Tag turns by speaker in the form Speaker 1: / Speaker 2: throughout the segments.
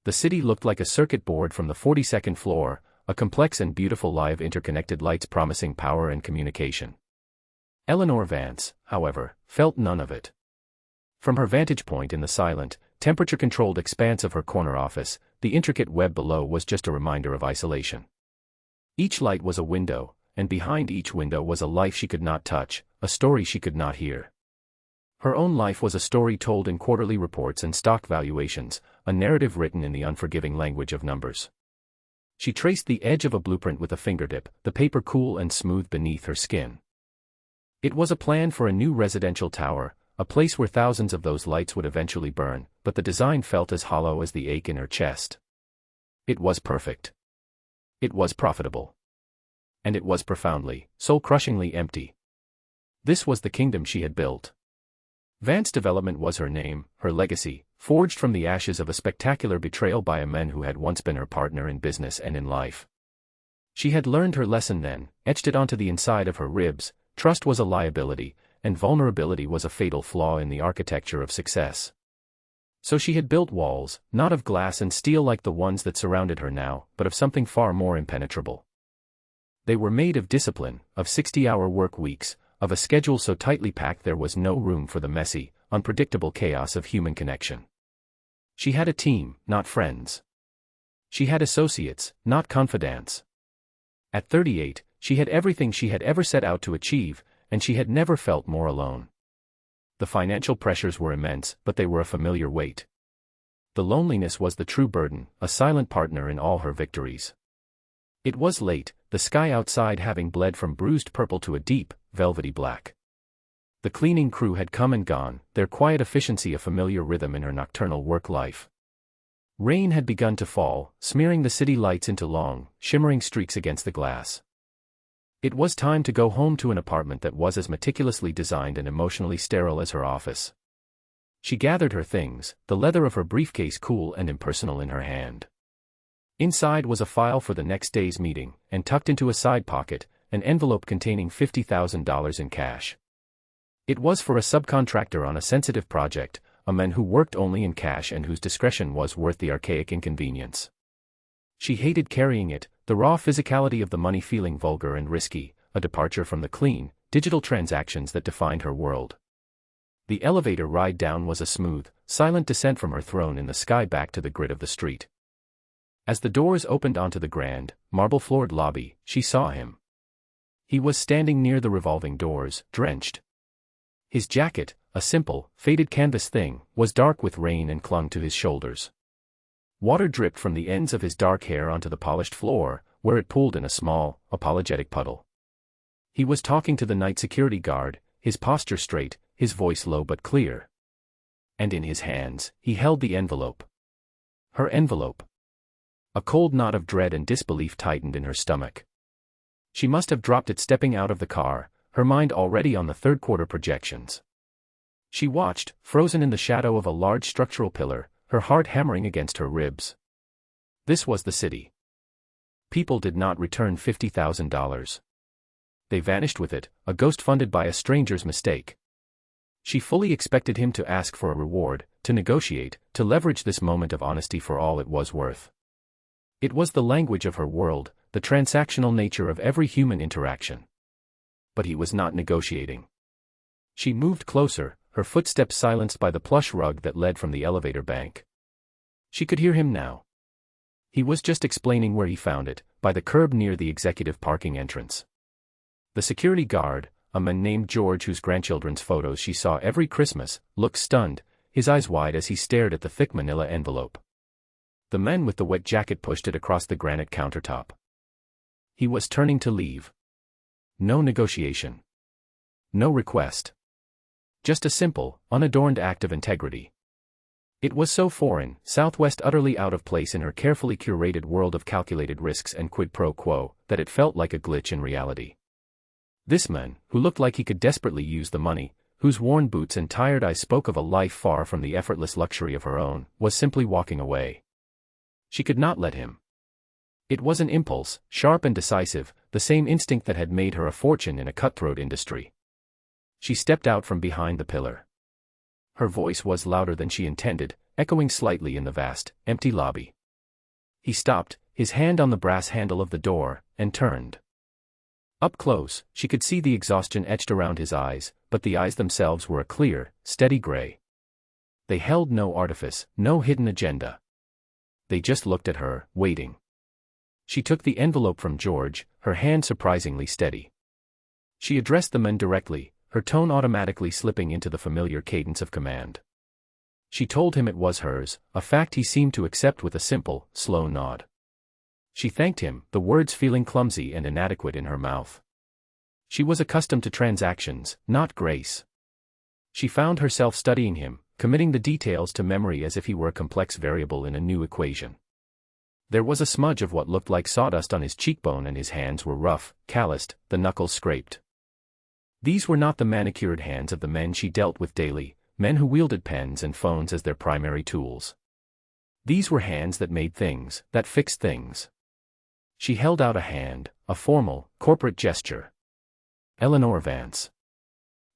Speaker 1: The city looked like a circuit board from the 42nd floor, a complex and beautiful lie of interconnected lights promising power and communication. Eleanor Vance, however, felt none of it. From her vantage point in the silent, temperature-controlled expanse of her corner office, the intricate web below was just a reminder of isolation. Each light was a window, and behind each window was a life she could not touch, a story she could not hear. Her own life was a story told in quarterly reports and stock valuations, a narrative written in the unforgiving language of numbers. She traced the edge of a blueprint with a fingertip, the paper cool and smooth beneath her skin. It was a plan for a new residential tower, a place where thousands of those lights would eventually burn, but the design felt as hollow as the ache in her chest. It was perfect. It was profitable. And it was profoundly, soul-crushingly empty. This was the kingdom she had built. Vance Development was her name, her legacy, forged from the ashes of a spectacular betrayal by a man who had once been her partner in business and in life. She had learned her lesson then, etched it onto the inside of her ribs. Trust was a liability, and vulnerability was a fatal flaw in the architecture of success. So she had built walls, not of glass and steel like the ones that surrounded her now, but of something far more impenetrable. They were made of discipline, of 60-hour work weeks, of a schedule so tightly packed there was no room for the messy, unpredictable chaos of human connection. She had a team, not friends. She had associates, not confidants. At 38, she had everything she had ever set out to achieve, and she had never felt more alone. The financial pressures were immense, but they were a familiar weight. The loneliness was the true burden, a silent partner in all her victories. It was late, the sky outside having bled from bruised purple to a deep, velvety black. The cleaning crew had come and gone, their quiet efficiency a familiar rhythm in her nocturnal work life. Rain had begun to fall, smearing the city lights into long, shimmering streaks against the glass. It was time to go home to an apartment that was as meticulously designed and emotionally sterile as her office. She gathered her things, the leather of her briefcase cool and impersonal in her hand. Inside was a file for the next day's meeting, and tucked into a side pocket, an envelope containing $50,000 in cash. It was for a subcontractor on a sensitive project, a man who worked only in cash and whose discretion was worth the archaic inconvenience. She hated carrying it, the raw physicality of the money feeling vulgar and risky, a departure from the clean, digital transactions that defined her world. The elevator ride down was a smooth, silent descent from her throne in the sky back to the grid of the street. As the doors opened onto the grand, marble-floored lobby, she saw him. He was standing near the revolving doors, drenched. His jacket, a simple, faded canvas thing, was dark with rain and clung to his shoulders. Water dripped from the ends of his dark hair onto the polished floor, where it pooled in a small, apologetic puddle. He was talking to the night security guard, his posture straight, his voice low but clear. And in his hands, he held the envelope. Her envelope. A cold knot of dread and disbelief tightened in her stomach. She must have dropped it stepping out of the car, her mind already on the third-quarter projections. She watched, frozen in the shadow of a large structural pillar, her heart hammering against her ribs. This was the city. People did not return $50,000. They vanished with it, a ghost funded by a stranger's mistake. She fully expected him to ask for a reward, to negotiate, to leverage this moment of honesty for all it was worth. It was the language of her world, the transactional nature of every human interaction. But he was not negotiating. She moved closer, her footsteps silenced by the plush rug that led from the elevator bank. She could hear him now. He was just explaining where he found it, by the curb near the executive parking entrance. The security guard, a man named George whose grandchildren's photos she saw every Christmas, looked stunned, his eyes wide as he stared at the thick manila envelope. The man with the wet jacket pushed it across the granite countertop. He was turning to leave. No negotiation. No request. Just a simple, unadorned act of integrity. It was so foreign, Southwest utterly out of place in her carefully curated world of calculated risks and quid pro quo, that it felt like a glitch in reality. This man, who looked like he could desperately use the money, whose worn boots and tired eyes spoke of a life far from the effortless luxury of her own, was simply walking away. She could not let him. It was an impulse, sharp and decisive, the same instinct that had made her a fortune in a cutthroat industry. She stepped out from behind the pillar. Her voice was louder than she intended, echoing slightly in the vast, empty lobby. He stopped, his hand on the brass handle of the door, and turned. Up close, she could see the exhaustion etched around his eyes, but the eyes themselves were a clear, steady gray. They held no artifice, no hidden agenda. They just looked at her, waiting. She took the envelope from George, her hand surprisingly steady. She addressed the man directly, her tone automatically slipping into the familiar cadence of command. She told him it was hers, a fact he seemed to accept with a simple, slow nod. She thanked him, the words feeling clumsy and inadequate in her mouth. She was accustomed to transactions, not grace. She found herself studying him, committing the details to memory as if he were a complex variable in a new equation. There was a smudge of what looked like sawdust on his cheekbone and his hands were rough, calloused, the knuckles scraped. These were not the manicured hands of the men she dealt with daily, men who wielded pens and phones as their primary tools. These were hands that made things, that fixed things. She held out a hand, a formal, corporate gesture. Eleanor Vance.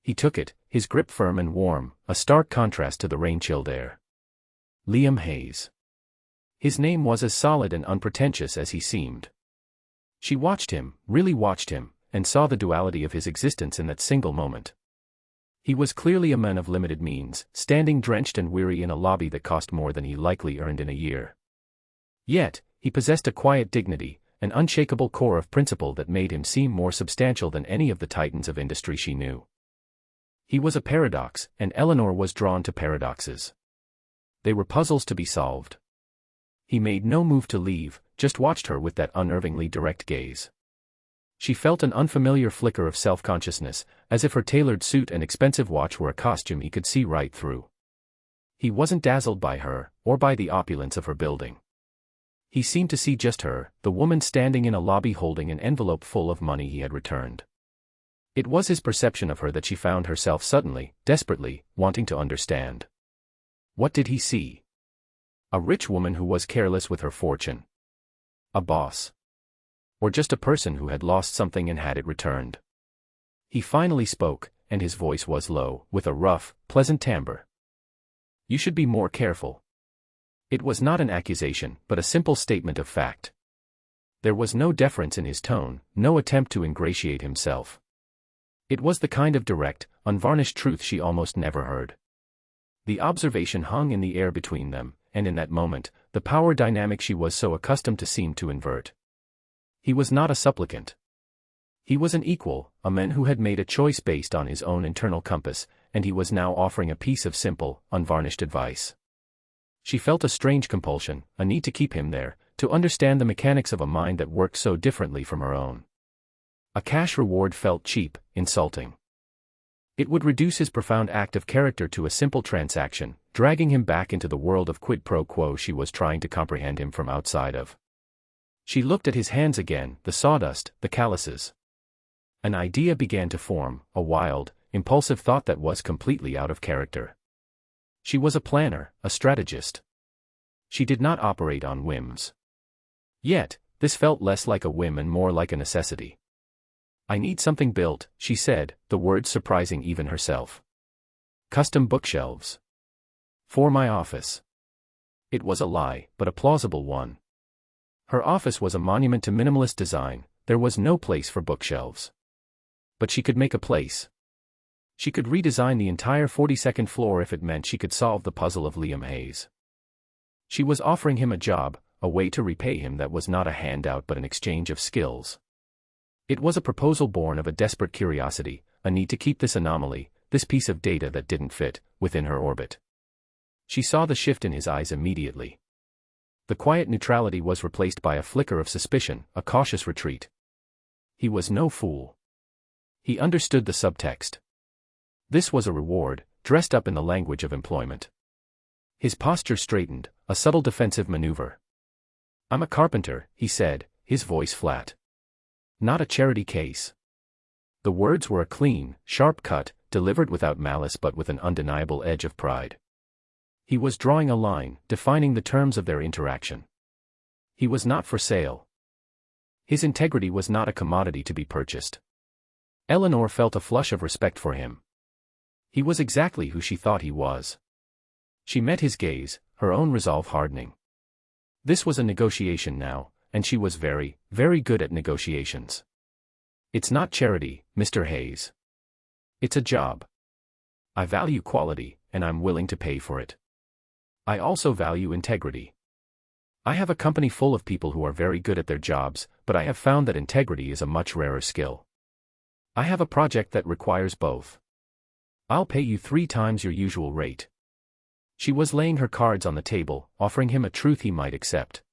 Speaker 1: He took it, his grip firm and warm, a stark contrast to the rain-chilled air. Liam Hayes. His name was as solid and unpretentious as he seemed. She watched him, really watched him, and saw the duality of his existence in that single moment. He was clearly a man of limited means, standing drenched and weary in a lobby that cost more than he likely earned in a year. Yet, he possessed a quiet dignity, an unshakable core of principle that made him seem more substantial than any of the titans of industry she knew. He was a paradox, and Eleanor was drawn to paradoxes. They were puzzles to be solved. He made no move to leave, just watched her with that unnervingly direct gaze. She felt an unfamiliar flicker of self-consciousness, as if her tailored suit and expensive watch were a costume he could see right through. He wasn't dazzled by her, or by the opulence of her building. He seemed to see just her, the woman standing in a lobby holding an envelope full of money he had returned. It was his perception of her that she found herself suddenly, desperately, wanting to understand. What did he see? A rich woman who was careless with her fortune. A boss. Or just a person who had lost something and had it returned. He finally spoke, and his voice was low, with a rough, pleasant timbre. You should be more careful. It was not an accusation, but a simple statement of fact. There was no deference in his tone, no attempt to ingratiate himself. It was the kind of direct, unvarnished truth she almost never heard. The observation hung in the air between them, and in that moment, the power dynamic she was so accustomed to seemed to invert. He was not a supplicant. He was an equal, a man who had made a choice based on his own internal compass, and he was now offering a piece of simple, unvarnished advice. She felt a strange compulsion, a need to keep him there, to understand the mechanics of a mind that worked so differently from her own. A cash reward felt cheap, insulting. It would reduce his profound act of character to a simple transaction, dragging him back into the world of quid pro quo she was trying to comprehend him from outside of. She looked at his hands again, the sawdust, the calluses. An idea began to form, a wild, impulsive thought that was completely out of character. She was a planner, a strategist. She did not operate on whims. Yet, this felt less like a whim and more like a necessity. I need something built, she said, the words surprising even herself. Custom bookshelves. For my office. It was a lie, but a plausible one. Her office was a monument to minimalist design, there was no place for bookshelves. But she could make a place. She could redesign the entire 42nd floor if it meant she could solve the puzzle of Liam Hayes. She was offering him a job, a way to repay him that was not a handout but an exchange of skills. It was a proposal born of a desperate curiosity, a need to keep this anomaly, this piece of data that didn't fit, within her orbit. She saw the shift in his eyes immediately. The quiet neutrality was replaced by a flicker of suspicion, a cautious retreat. He was no fool. He understood the subtext. This was a reward, dressed up in the language of employment. His posture straightened, a subtle defensive maneuver. I'm a carpenter, he said, his voice flat. Not a charity case. The words were a clean, sharp cut, delivered without malice but with an undeniable edge of pride. He was drawing a line, defining the terms of their interaction. He was not for sale. His integrity was not a commodity to be purchased. Eleanor felt a flush of respect for him. He was exactly who she thought he was. She met his gaze, her own resolve hardening. This was a negotiation now, and she was very, very good at negotiations. It's not charity, Mr. Hayes. It's a job. I value quality, and I'm willing to pay for it. I also value integrity. I have a company full of people who are very good at their jobs, but I have found that integrity is a much rarer skill. I have a project that requires both. I'll pay you 3 times your usual rate. She was laying her cards on the table, offering him a truth he might accept.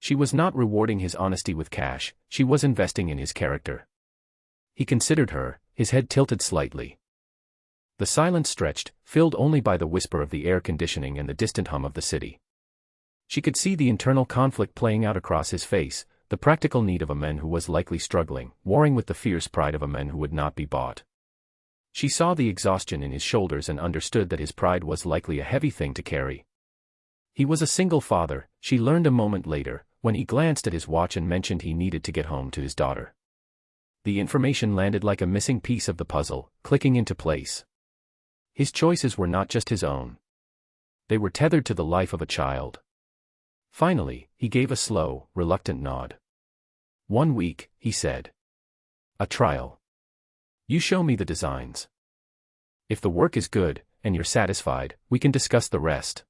Speaker 1: She was not rewarding his honesty with cash, she was investing in his character. He considered her, his head tilted slightly. The silence stretched, filled only by the whisper of the air conditioning and the distant hum of the city. She could see the internal conflict playing out across his face, the practical need of a man who was likely struggling, warring with the fierce pride of a man who would not be bought. She saw the exhaustion in his shoulders and understood that his pride was likely a heavy thing to carry. He was a single father, she learned a moment later, when he glanced at his watch and mentioned he needed to get home to his daughter. The information landed like a missing piece of the puzzle, clicking into place. His choices were not just his own. They were tethered to the life of a child. Finally, he gave a slow, reluctant nod. 1 week, he said. A trial. You show me the designs. If the work is good, and you're satisfied, we can discuss the rest.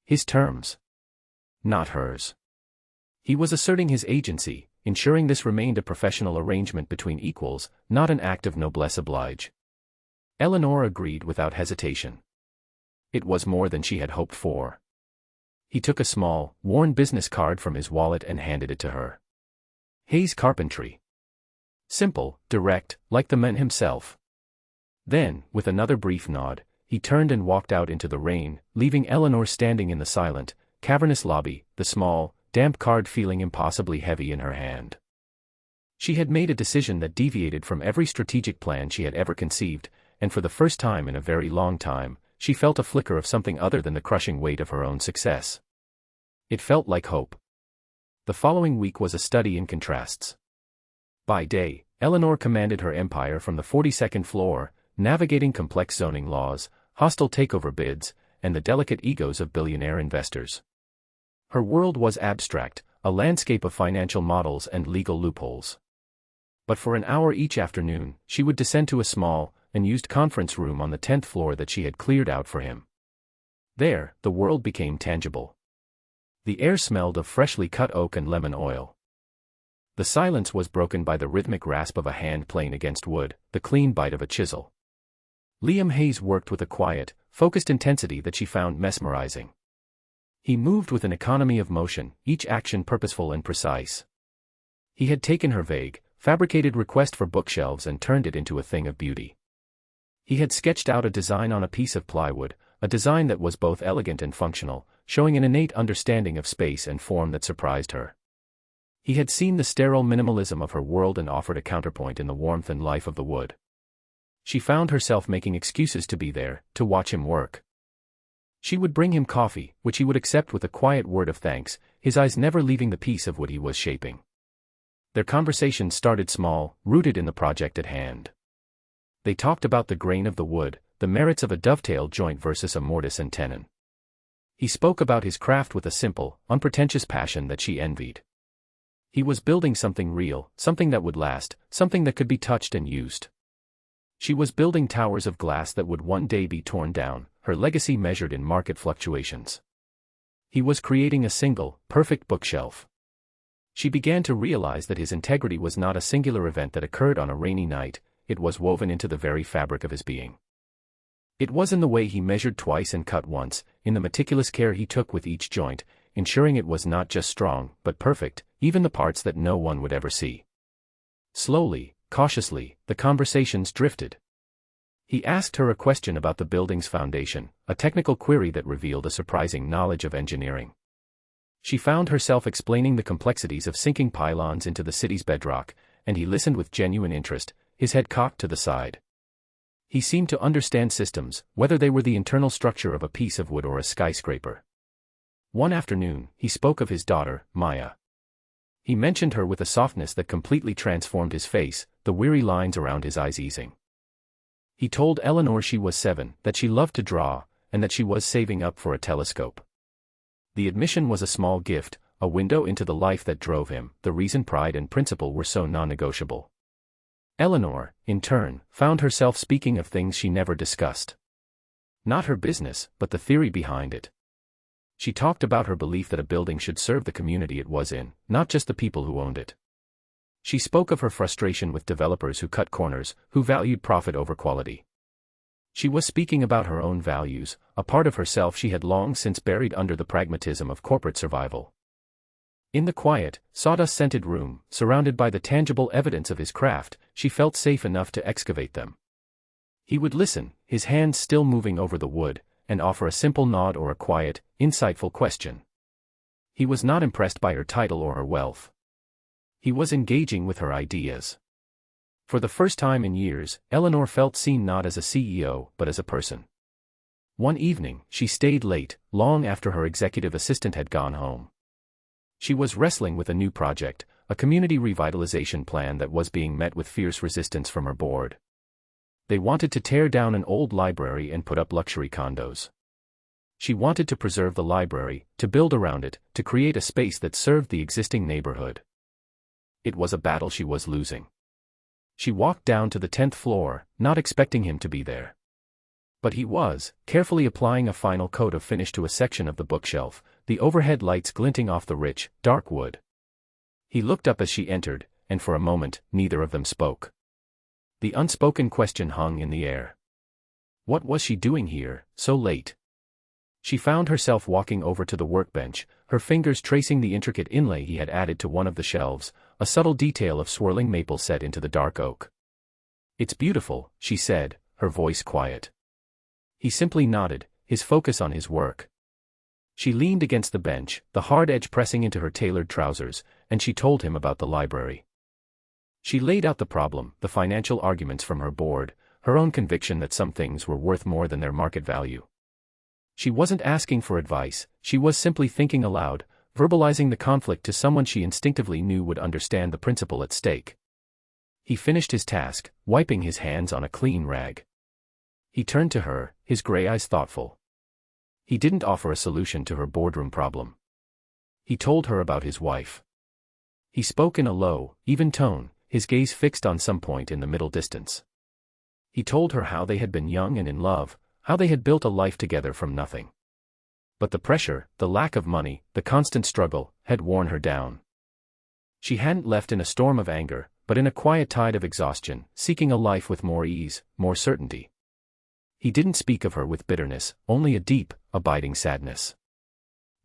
Speaker 1: His terms. Not hers. He was asserting his agency, ensuring this remained a professional arrangement between equals, not an act of noblesse oblige. Eleanor agreed without hesitation. It was more than she had hoped for. He took a small, worn business card from his wallet and handed it to her. Hayes Carpentry. Simple, direct, like the man himself. Then, with another brief nod, he turned and walked out into the rain, leaving Eleanor standing in the silent, cavernous lobby, the small, damp card feeling impossibly heavy in her hand. She had made a decision that deviated from every strategic plan she had ever conceived, and for the first time in a very long time, she felt a flicker of something other than the crushing weight of her own success. It felt like hope. The following week was a study in contrasts. By day, Eleanor commanded her empire from the 42nd floor, navigating complex zoning laws, hostile takeover bids, and the delicate egos of billionaire investors. Her world was abstract, a landscape of financial models and legal loopholes. But for an hour each afternoon, she would descend to a small, unused conference room on the 10th floor that she had cleared out for him. There, the world became tangible. The air smelled of freshly cut oak and lemon oil. The silence was broken by the rhythmic rasp of a hand playing against wood, the clean bite of a chisel. Liam Hayes worked with a quiet, focused intensity that she found mesmerizing. He moved with an economy of motion, each action purposeful and precise. He had taken her vague, fabricated request for bookshelves and turned it into a thing of beauty. He had sketched out a design on a piece of plywood, a design that was both elegant and functional, showing an innate understanding of space and form that surprised her. He had seen the sterile minimalism of her world and offered a counterpoint in the warmth and life of the wood. She found herself making excuses to be there, to watch him work. She would bring him coffee, which he would accept with a quiet word of thanks, his eyes never leaving the piece of wood he was shaping. Their conversation started small, rooted in the project at hand. They talked about the grain of the wood, the merits of a dovetail joint versus a mortise and tenon. He spoke about his craft with a simple, unpretentious passion that she envied. He was building something real, something that would last, something that could be touched and used. She was building towers of glass that would one day be torn down, her legacy measured in market fluctuations. He was creating a single, perfect bookshelf. She began to realize that his integrity was not a singular event that occurred on a rainy night, it was woven into the very fabric of his being. It was in the way he measured twice and cut once, in the meticulous care he took with each joint, ensuring it was not just strong, but perfect, even the parts that no one would ever see. Slowly, cautiously, the conversations drifted. He asked her a question about the building's foundation, a technical query that revealed a surprising knowledge of engineering. She found herself explaining the complexities of sinking pylons into the city's bedrock, and he listened with genuine interest, his head cocked to the side. He seemed to understand systems, whether they were the internal structure of a piece of wood or a skyscraper. One afternoon, he spoke of his daughter, Maya. He mentioned her with a softness that completely transformed his face, the weary lines around his eyes easing. He told Eleanor she was 7, that she loved to draw, and that she was saving up for a telescope. The admission was a small gift, a window into the life that drove him, the reason pride and principle were so non-negotiable. Eleanor, in turn, found herself speaking of things she never discussed. Not her business, but the theory behind it. She talked about her belief that a building should serve the community it was in, not just the people who owned it. She spoke of her frustration with developers who cut corners, who valued profit over quality. She was speaking about her own values, a part of herself she had long since buried under the pragmatism of corporate survival. In the quiet, sawdust-scented room, surrounded by the tangible evidence of his craft, she felt safe enough to excavate them. He would listen, his hands still moving over the wood, and offer a simple nod or a quiet, insightful question. He was not impressed by her title or her wealth. He was engaging with her ideas. For the first time in years, Eleanor felt seen not as a CEO, but as a person. One evening, she stayed late, long after her executive assistant had gone home. She was wrestling with a new project, a community revitalization plan that was being met with fierce resistance from her board. They wanted to tear down an old library and put up luxury condos. She wanted to preserve the library, to build around it, to create a space that served the existing neighborhood. It was a battle she was losing. She walked down to the 10th floor, not expecting him to be there. But he was, carefully applying a final coat of finish to a section of the bookshelf, the overhead lights glinting off the rich, dark wood. He looked up as she entered, and for a moment, neither of them spoke. The unspoken question hung in the air. What was she doing here, so late? She found herself walking over to the workbench, her fingers tracing the intricate inlay he had added to one of the shelves, a subtle detail of swirling maple set into the dark oak. "It's beautiful," she said, her voice quiet. He simply nodded, his focus on his work. She leaned against the bench, the hard edge pressing into her tailored trousers, and she told him about the library. She laid out the problem, the financial arguments from her board, her own conviction that some things were worth more than their market value. She wasn't asking for advice, she was simply thinking aloud, verbalizing the conflict to someone she instinctively knew would understand the principle at stake. He finished his task, wiping his hands on a clean rag. He turned to her, his gray eyes thoughtful. He didn't offer a solution to her boardroom problem. He told her about his wife. He spoke in a low, even tone, his gaze fixed on some point in the middle distance. He told her how they had been young and in love, how they had built a life together from nothing. But the pressure, the lack of money, the constant struggle, had worn her down. She hadn't left in a storm of anger, but in a quiet tide of exhaustion, seeking a life with more ease, more certainty. He didn't speak of her with bitterness, only a deep, abiding sadness.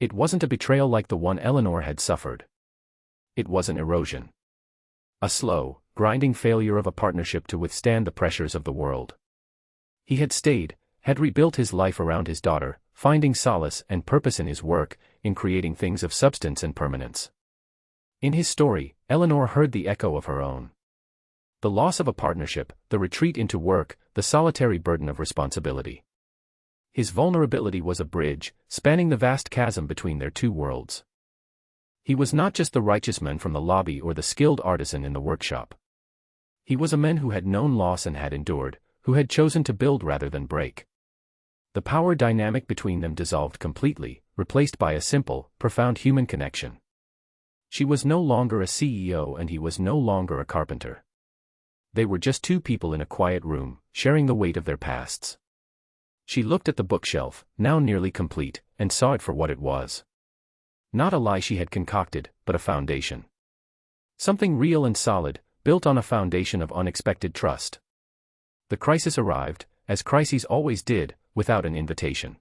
Speaker 1: It wasn't a betrayal like the one Eleanor had suffered. It was an erosion. A slow, grinding failure of a partnership to withstand the pressures of the world. He had stayed, had rebuilt his life around his daughter, finding solace and purpose in his work, in creating things of substance and permanence. In his story, Eleanor heard the echo of her own. The loss of a partnership, the retreat into work, the solitary burden of responsibility. His vulnerability was a bridge, spanning the vast chasm between their two worlds. He was not just the righteous man from the lobby or the skilled artisan in the workshop. He was a man who had known loss and had endured, who had chosen to build rather than break. The power dynamic between them dissolved completely, replaced by a simple, profound human connection. She was no longer a CEO and he was no longer a carpenter. They were just two people in a quiet room, sharing the weight of their pasts. She looked at the bookshelf, now nearly complete, and saw it for what it was. Not a lie she had concocted, but a foundation. Something real and solid, built on a foundation of unexpected trust. The crisis arrived, as crises always did, without an invitation.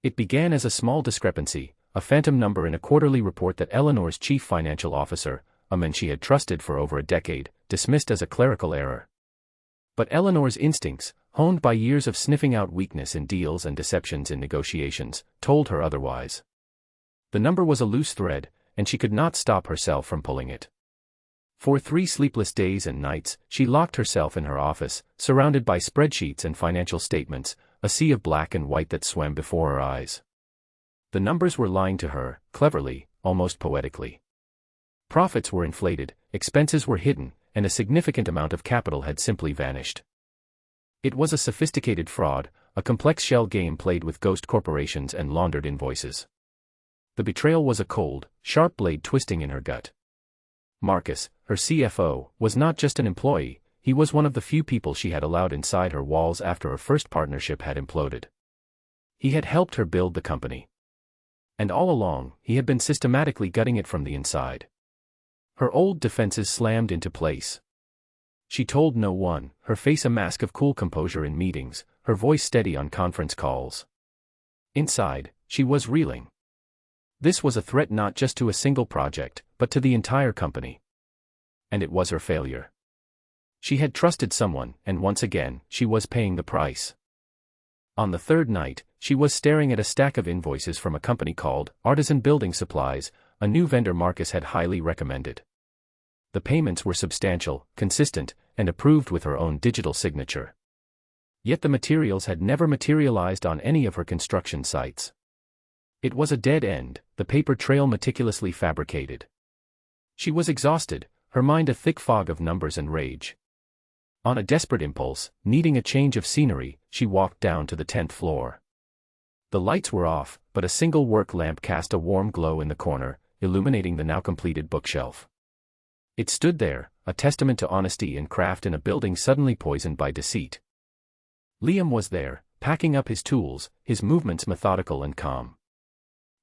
Speaker 1: It began as a small discrepancy, a phantom number in a quarterly report that Eleanor's chief financial officer, a man she had trusted for over a decade, dismissed as a clerical error. But Eleanor's instincts, honed by years of sniffing out weakness in deals and deceptions in negotiations, told her otherwise. The number was a loose thread, and she could not stop herself from pulling it. For 3 sleepless days and nights, she locked herself in her office, surrounded by spreadsheets and financial statements, a sea of black and white that swam before her eyes. The numbers were lying to her, cleverly, almost poetically. Profits were inflated, expenses were hidden, and a significant amount of capital had simply vanished. It was a sophisticated fraud, a complex shell game played with ghost corporations and laundered invoices. The betrayal was a cold, sharp blade twisting in her gut. Marcus, her CFO, was not just an employee, he was one of the few people she had allowed inside her walls after her first partnership had imploded. He had helped her build the company. And all along, he had been systematically gutting it from the inside. Her old defenses slammed into place. She told no one, her face a mask of cool composure in meetings, her voice steady on conference calls. Inside, she was reeling. This was a threat not just to a single project, but to the entire company. And it was her failure. She had trusted someone, and once again, she was paying the price. On the third night, she was staring at a stack of invoices from a company called Artisan Building Supplies, a new vendor Marcus had highly recommended. The payments were substantial, consistent, and approved with her own digital signature. Yet the materials had never materialized on any of her construction sites. It was a dead end, the paper trail meticulously fabricated. She was exhausted, her mind a thick fog of numbers and rage. On a desperate impulse, needing a change of scenery, she walked down to the 10th floor. The lights were off, but a single work lamp cast a warm glow in the corner, illuminating the now completed bookshelf. It stood there, a testament to honesty and craft in a building suddenly poisoned by deceit. Liam was there, packing up his tools, his movements methodical and calm.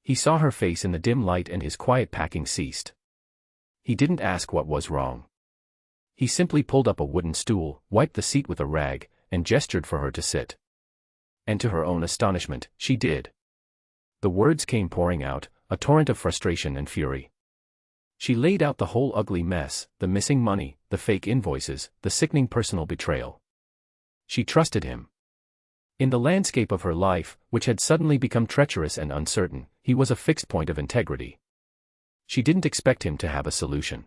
Speaker 1: He saw her face in the dim light and his quiet packing ceased. He didn't ask what was wrong. He simply pulled up a wooden stool, wiped the seat with a rag, and gestured for her to sit. And to her own astonishment, she did. The words came pouring out, a torrent of frustration and fury. She laid out the whole ugly mess, the missing money, the fake invoices, the sickening personal betrayal. She trusted him. In the landscape of her life, which had suddenly become treacherous and uncertain, he was a fixed point of integrity. She didn't expect him to have a solution.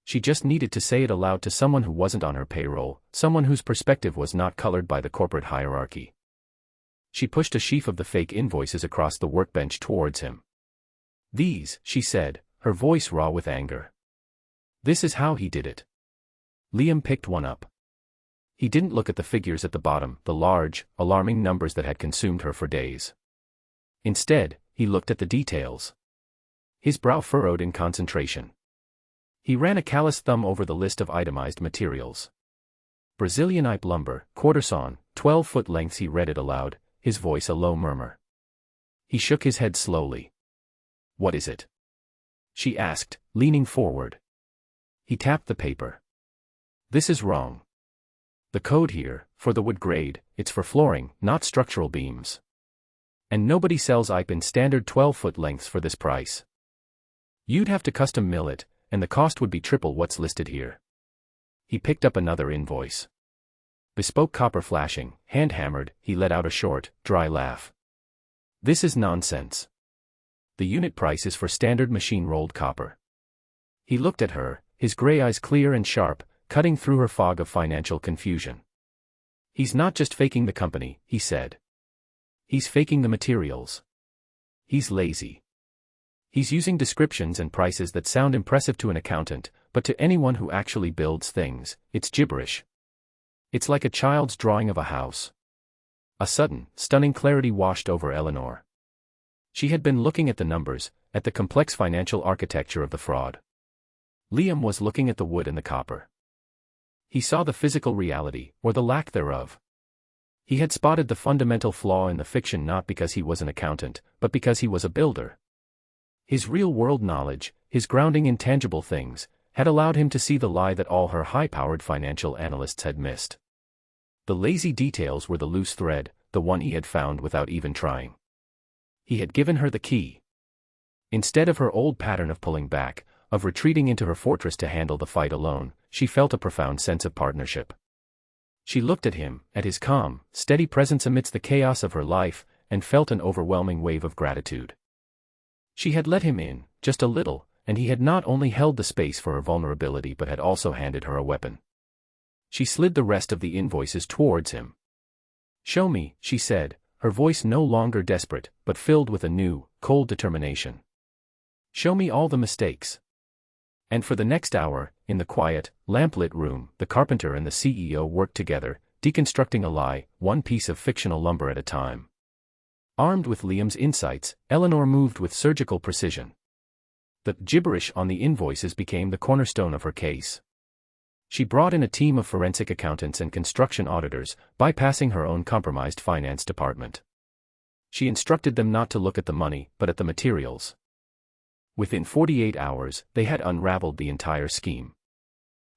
Speaker 1: She just needed to say it aloud to someone who wasn't on her payroll, someone whose perspective was not colored by the corporate hierarchy. She pushed a sheaf of the fake invoices across the workbench towards him. "These," she said, her voice raw with anger. "This is how he did it." Liam picked one up. He didn't look at the figures at the bottom, the large, alarming numbers that had consumed her for days. Instead, he looked at the details. His brow furrowed in concentration. He ran a callous thumb over the list of itemized materials. Brazilian Ipe lumber, quartersawn, 12-foot lengths. He read it aloud, his voice a low murmur. He shook his head slowly. "What is it?" she asked, leaning forward. He tapped the paper. "This is wrong. The code here, for the wood grade, it's for flooring, not structural beams. And nobody sells Ipe in standard 12-foot lengths for this price. You'd have to custom mill it, and the cost would be triple what's listed here." He picked up another invoice. Bespoke copper flashing, hand-hammered. He let out a short, dry laugh. "This is nonsense. The unit price is for standard machine-rolled copper." He looked at her, his gray eyes clear and sharp, cutting through her fog of financial confusion. "He's not just faking the company," he said. "He's faking the materials. He's lazy. He's using descriptions and prices that sound impressive to an accountant, but to anyone who actually builds things, it's gibberish. It's like a child's drawing of a house." A sudden, stunning clarity washed over Eleanor. She had been looking at the numbers, at the complex financial architecture of the fraud. Liam was looking at the wood and the copper. He saw the physical reality, or the lack thereof. He had spotted the fundamental flaw in the fiction not because he was an accountant, but because he was a builder. His real-world knowledge, his grounding in tangible things, had allowed him to see the lie that all her high-powered financial analysts had missed. The lazy details were the loose thread, the one he had found without even trying. He had given her the key. Instead of her old pattern of pulling back, of retreating into her fortress to handle the fight alone, she felt a profound sense of partnership. She looked at him, at his calm, steady presence amidst the chaos of her life, and felt an overwhelming wave of gratitude. She had let him in, just a little, and he had not only held the space for her vulnerability but had also handed her a weapon. She slid the rest of the invoices towards him. "Show me," she said, her voice no longer desperate, but filled with a new, cold determination. "Show me all the mistakes." And for the next hour, in the quiet, lamp-lit room, the carpenter and the CEO worked together, deconstructing a lie, one piece of fictional lumber at a time. Armed with Liam's insights, Eleanor moved with surgical precision. The gibberish on the invoices became the cornerstone of her case. She brought in a team of forensic accountants and construction auditors, bypassing her own compromised finance department. She instructed them not to look at the money, but at the materials. Within 48 hours, they had unraveled the entire scheme.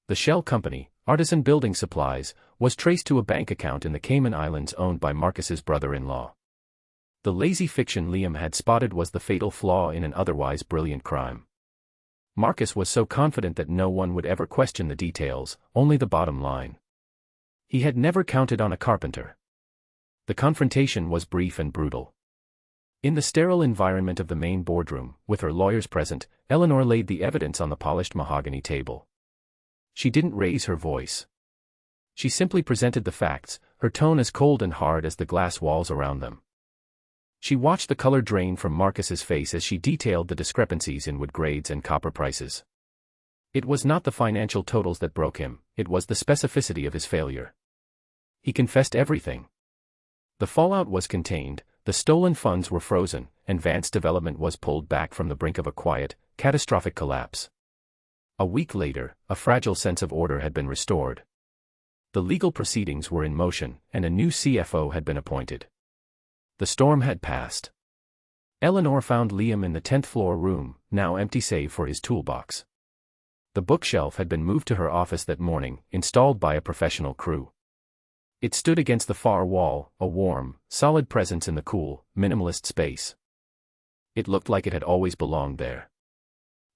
Speaker 1: The shell company, Artisan Building Supplies, was traced to a bank account in the Cayman Islands owned by Marcus's brother-in-law. The lazy fiction Liam had spotted was the fatal flaw in an otherwise brilliant crime. Marcus was so confident that no one would ever question the details, only the bottom line. He had never counted on a carpenter. The confrontation was brief and brutal. In the sterile environment of the main boardroom, with her lawyers present, Eleanor laid the evidence on the polished mahogany table. She didn't raise her voice. She simply presented the facts, her tone as cold and hard as the glass walls around them. She watched the color drain from Marcus's face as she detailed the discrepancies in wood grades and copper prices. It was not the financial totals that broke him, it was the specificity of his failure. He confessed everything. The fallout was contained, the stolen funds were frozen, and Vance Development was pulled back from the brink of a quiet, catastrophic collapse. A week later, a fragile sense of order had been restored. The legal proceedings were in motion, and a new CFO had been appointed. The storm had passed. Eleanor found Liam in the 10th floor room, now empty save for his toolbox. The bookshelf had been moved to her office that morning, installed by a professional crew. It stood against the far wall, a warm, solid presence in the cool, minimalist space. It looked like it had always belonged there.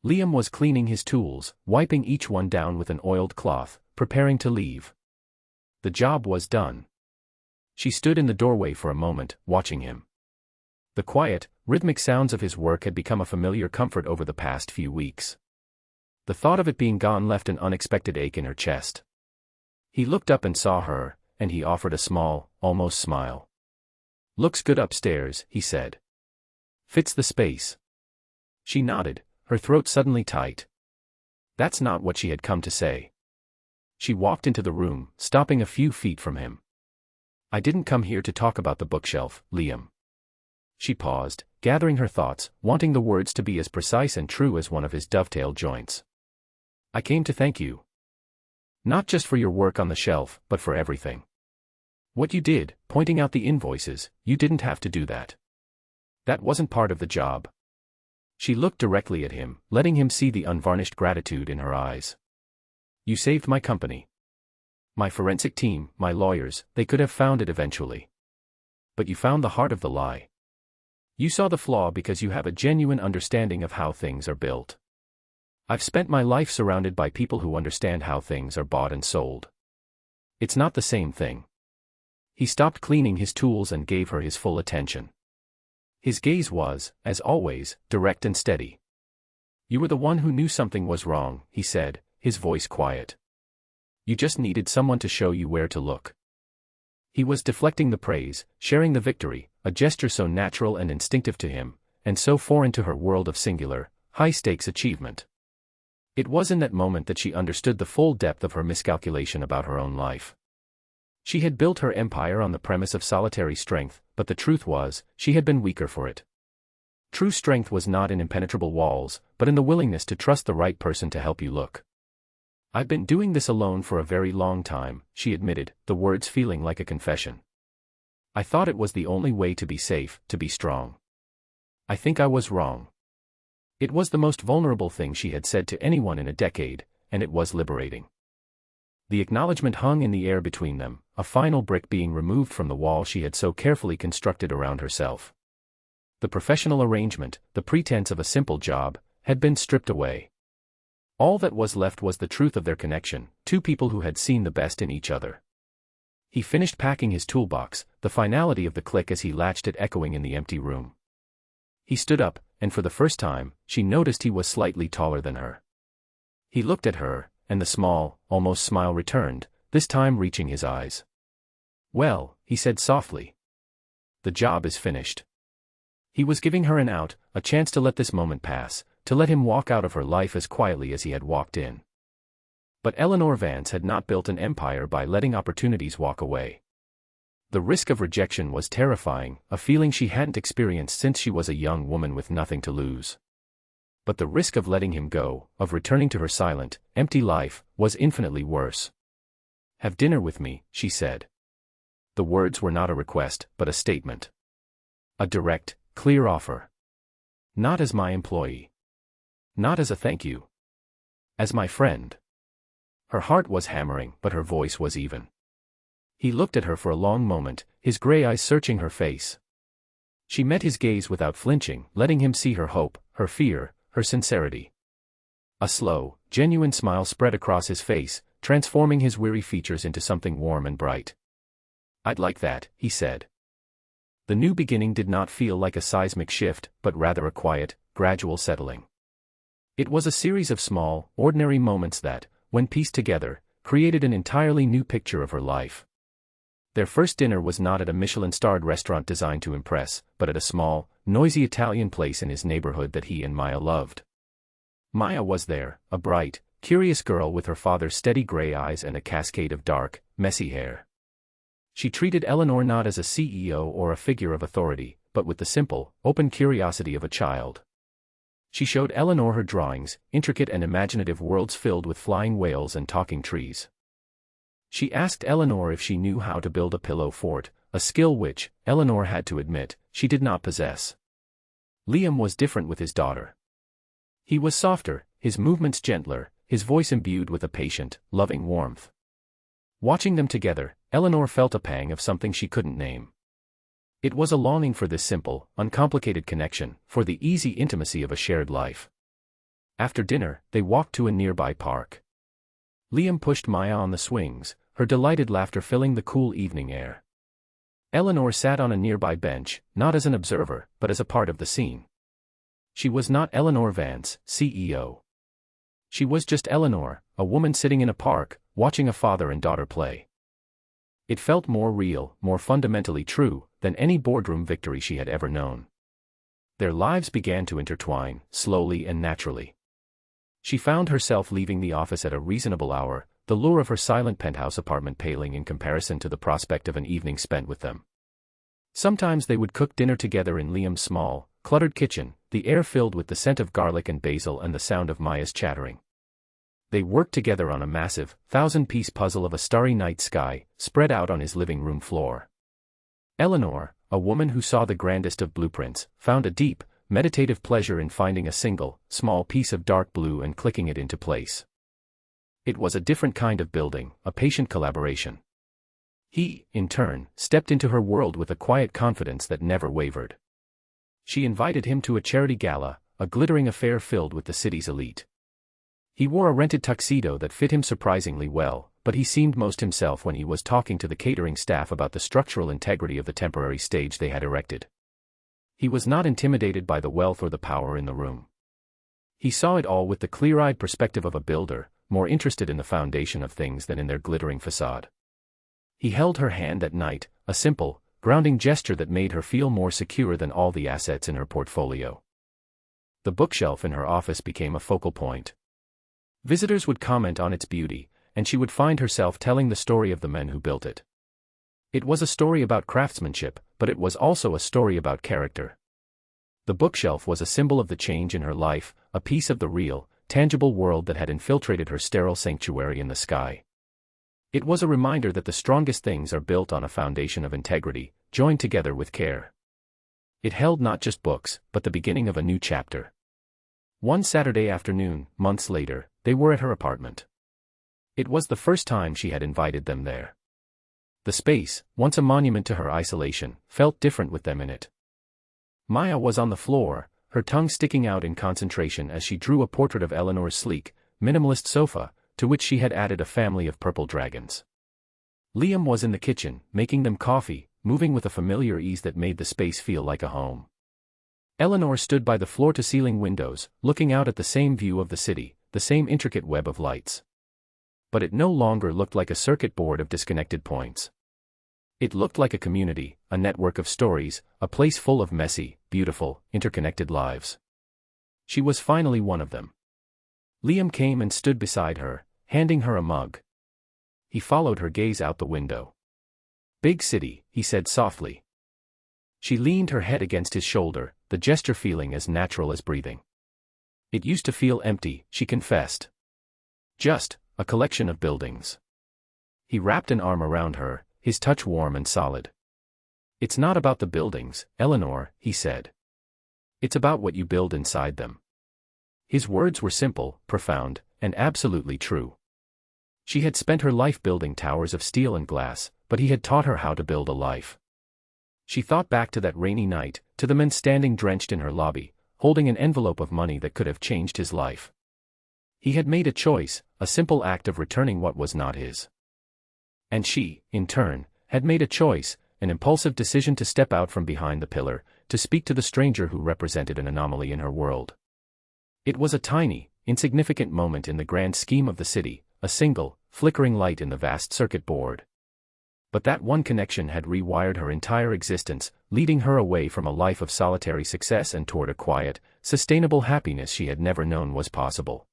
Speaker 1: Liam was cleaning his tools, wiping each one down with an oiled cloth, preparing to leave. The job was done. She stood in the doorway for a moment, watching him. The quiet, rhythmic sounds of his work had become a familiar comfort over the past few weeks. The thought of it being gone left an unexpected ache in her chest. He looked up and saw her, and he offered a small, almost smile. "Looks good upstairs," he said. "Fits the space." She nodded, her throat suddenly tight. That's not what she had come to say. She walked into the room, stopping a few feet from him. "I didn't come here to talk about the bookshelf, Liam." She paused, gathering her thoughts, wanting the words to be as precise and true as one of his dovetail joints. "I came to thank you. Not just for your work on the shelf, but for everything. What you did, pointing out the invoices, you didn't have to do that. That wasn't part of the job." She looked directly at him, letting him see the unvarnished gratitude in her eyes. "You saved my company. My forensic team, my lawyers, they could have found it eventually. But you found the heart of the lie. You saw the flaw because you have a genuine understanding of how things are built. I've spent my life surrounded by people who understand how things are bought and sold. It's not the same thing." He stopped cleaning his tools and gave her his full attention. His gaze was, as always, direct and steady. "You were the one who knew something was wrong," he said, his voice quiet. "You just needed someone to show you where to look." He was deflecting the praise, sharing the victory, a gesture so natural and instinctive to him, and so foreign to her world of singular, high-stakes achievement. It was in that moment that she understood the full depth of her miscalculation about her own life. She had built her empire on the premise of solitary strength, but the truth was, she had been weaker for it. True strength was not in impenetrable walls, but in the willingness to trust the right person to help you look. "I've been doing this alone for a very long time," she admitted, the words feeling like a confession. "I thought it was the only way to be safe, to be strong. I think I was wrong." It was the most vulnerable thing she had said to anyone in a decade, and it was liberating. The acknowledgement hung in the air between them, a final brick being removed from the wall she had so carefully constructed around herself. The professional arrangement, the pretense of a simple job, had been stripped away. All that was left was the truth of their connection, two people who had seen the best in each other. He finished packing his toolbox, the finality of the click as he latched it echoing in the empty room. He stood up, and for the first time, she noticed he was slightly taller than her. He looked at her, and the small, almost smile returned, this time reaching his eyes. "Well," he said softly. "The job is finished." He was giving her an out, a chance to let this moment pass, to let him walk out of her life as quietly as he had walked in. But Eleanor Vance had not built an empire by letting opportunities walk away. The risk of rejection was terrifying, a feeling she hadn't experienced since she was a young woman with nothing to lose. But the risk of letting him go, of returning to her silent, empty life, was infinitely worse. "Have dinner with me," she said. The words were not a request, but a statement. A direct, clear offer. Not as my employee. Not as a thank you. As my friend. Her heart was hammering, but her voice was even. He looked at her for a long moment, his gray eyes searching her face. She met his gaze without flinching, letting him see her hope, her fear, her sincerity. A slow, genuine smile spread across his face, transforming his weary features into something warm and bright. "I'd like that," he said. The new beginning did not feel like a seismic shift, but rather a quiet, gradual settling. It was a series of small, ordinary moments that, when pieced together, created an entirely new picture of her life. Their first dinner was not at a Michelin-starred restaurant designed to impress, but at a small, noisy Italian place in his neighborhood that he and Maya loved. Maya was there, a bright, curious girl with her father's steady gray eyes and a cascade of dark, messy hair. She treated Eleanor not as a CEO or a figure of authority, but with the simple, open curiosity of a child. She showed Eleanor her drawings, intricate and imaginative worlds filled with flying whales and talking trees. She asked Eleanor if she knew how to build a pillow fort, a skill which, Eleanor had to admit, she did not possess. Liam was different with his daughter. He was softer, his movements gentler, his voice imbued with a patient, loving warmth. Watching them together, Eleanor felt a pang of something she couldn't name. It was a longing for this simple, uncomplicated connection, for the easy intimacy of a shared life. After dinner, they walked to a nearby park. Liam pushed Maya on the swings, her delighted laughter filling the cool evening air. Eleanor sat on a nearby bench, not as an observer, but as a part of the scene. She was not Eleanor Vance, CEO. She was just Eleanor, a woman sitting in a park, watching a father and daughter play. It felt more real, more fundamentally true, than any boardroom victory she had ever known. Their lives began to intertwine, slowly and naturally. She found herself leaving the office at a reasonable hour, the lure of her silent penthouse apartment paling in comparison to the prospect of an evening spent with them. Sometimes they would cook dinner together in Liam's small, cluttered kitchen, the air filled with the scent of garlic and basil and the sound of Maya's chattering. They worked together on a massive, 1,000-piece puzzle of a starry night sky, spread out on his living room floor. Eleanor, a woman who saw the grandest of blueprints, found a deep, meditative pleasure in finding a single, small piece of dark blue and clicking it into place. It was a different kind of building, a patient collaboration. He, in turn, stepped into her world with a quiet confidence that never wavered. She invited him to a charity gala, a glittering affair filled with the city's elite. He wore a rented tuxedo that fit him surprisingly well, but he seemed most himself when he was talking to the catering staff about the structural integrity of the temporary stage they had erected. He was not intimidated by the wealth or the power in the room. He saw it all with the clear-eyed perspective of a builder, more interested in the foundation of things than in their glittering facade. He held her hand at night, a simple, grounding gesture that made her feel more secure than all the assets in her portfolio. The bookshelf in her office became a focal point. Visitors would comment on its beauty, and she would find herself telling the story of the men who built it. It was a story about craftsmanship, but it was also a story about character. The bookshelf was a symbol of the change in her life, a piece of the real, tangible world that had infiltrated her sterile sanctuary in the sky. It was a reminder that the strongest things are built on a foundation of integrity, joined together with care. It held not just books, but the beginning of a new chapter. One Saturday afternoon, months later, they were at her apartment. It was the first time she had invited them there. The space, once a monument to her isolation, felt different with them in it. Maya was on the floor, her tongue sticking out in concentration as she drew a portrait of Eleanor's sleek, minimalist sofa, to which she had added a family of purple dragons. Liam was in the kitchen, making them coffee, moving with a familiar ease that made the space feel like a home. Eleanor stood by the floor-to-ceiling windows, looking out at the same view of the city, the same intricate web of lights. But it no longer looked like a circuit board of disconnected points. It looked like a community, a network of stories, a place full of messy, beautiful, interconnected lives. She was finally one of them. Liam came and stood beside her, handing her a mug. He followed her gaze out the window. Big city, he said softly. She leaned her head against his shoulder, the gesture feeling as natural as breathing. It used to feel empty, she confessed. Just a collection of buildings. He wrapped an arm around her, his touch warm and solid. It's not about the buildings, Eleanor, he said. It's about what you build inside them. His words were simple, profound, and absolutely true. She had spent her life building towers of steel and glass, but he had taught her how to build a life. She thought back to that rainy night, to the men standing drenched in her lobby, holding an envelope of money that could have changed his life. He had made a choice, a simple act of returning what was not his. And she, in turn, had made a choice, an impulsive decision to step out from behind the pillar, to speak to the stranger who represented an anomaly in her world. It was a tiny, insignificant moment in the grand scheme of the city, a single, flickering light in the vast circuit board. But that one connection had rewired her entire existence, leading her away from a life of solitary success and toward a quiet, sustainable happiness she had never known was possible.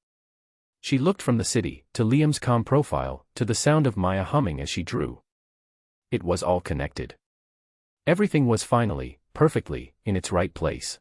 Speaker 1: She looked from the city, to Liam's calm profile, to the sound of Maya humming as she drew. It was all connected. Everything was finally, perfectly, in its right place.